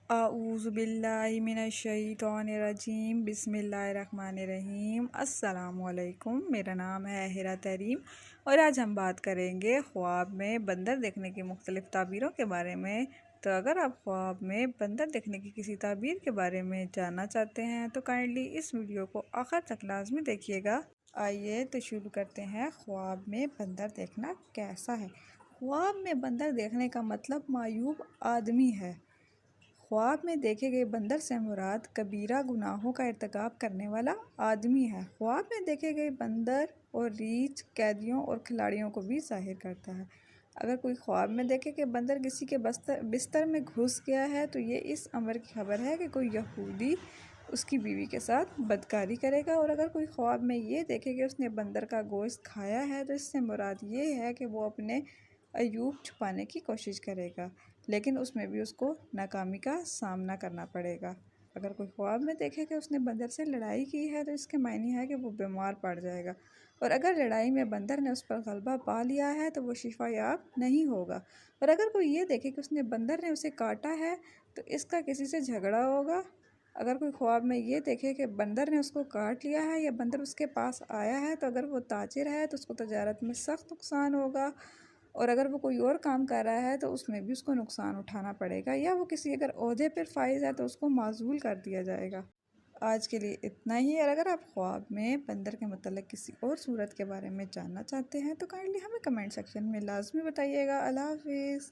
اعوذ باللہ من الشیطان الرجیم بسم اللہ الرحمن الرحیم۔ السلام علیکم، میرا نام ہے ہیرا تریم اور آج ہم بات کریں گے خواب میں بندر دیکھنے کی مختلف تعبیروں کے بارے میں۔ تو اگر آپ خواب میں بندر دیکھنے کی کسی تعبیر کے بارے میں جاننا چاہتے ہیں تو کائنڈلی اس ویڈیو کو آخر تک لازمی دیکھیے گا۔ آئیے تو شروع کرتے ہیں۔ خواب میں بندر دیکھنا کیسا ہے؟ خواب میں بندر دیکھنے کا مطلب معیوب آدمی ہے۔ خواب میں دیکھے گئے بندر سے مراد کبیرہ گناہوں کا ارتکاب کرنے والا آدمی ہے۔ خواب میں دیکھے گئے بندر اور ریچھ قیدیوں اور کھلاڑیوں کو بھی ظاہر کرتا ہے۔ اگر کوئی خواب میں دیکھے کہ بندر کسی کے بستر میں گھس گیا ہے تو یہ اس امر کی خبر ہے کہ کوئی یہودی اس کی بیوی کے ساتھ بدکاری کرے گا، اور اگر کوئی خواب میں یہ دیکھے کہ اس نے بندر کا گوشت کھایا ہے تو اس سے مراد یہ ہے کہ وہ اپنے عیوب چھپانے کی کوشش کرے گا، لیکن اس میں بھی اس کو ناکامی کا سامنا کرنا پڑے گا۔ اگر کوئی خواب میں دیکھے کہ اس نے بندر سے لڑائی کی ہے تو اس کے معنی ہے کہ وہ بیمار پڑ جائے گا، اور اگر لڑائی میں بندر نے اس پر غلبہ پا لیا ہے تو وہ شفا یاب نہیں ہوگا، اور اگر کوئی یہ دیکھے کہ اس نے بندر نے اسے کاٹا ہے تو اس کا کسی سے جھگڑا ہوگا۔ اگر کوئی خواب میں یہ دیکھے کہ بندر نے اس کو کاٹ لیا ہے یا بندر اس کے پاس آیا ہے تو اگر وہ تاجر ہے تو اس کو تجارت میں سخت نقصان ہوگا، اور اگر وہ کوئی اور کام کر رہا ہے تو اس میں بھی اس کو نقصان اٹھانا پڑے گا، یا وہ کسی اگر عہدے پر فائز ہے تو اس کو معزول کر دیا جائے گا۔ آج کے لیے اتنا ہی، اور اگر آپ خواب میں بندر کے متعلق کسی اور صورت کے بارے میں جاننا چاہتے ہیں تو کائنڈلی ہمیں کمنٹ سیکشن میں لازمی بتائیے گا۔ اللہ حافظ۔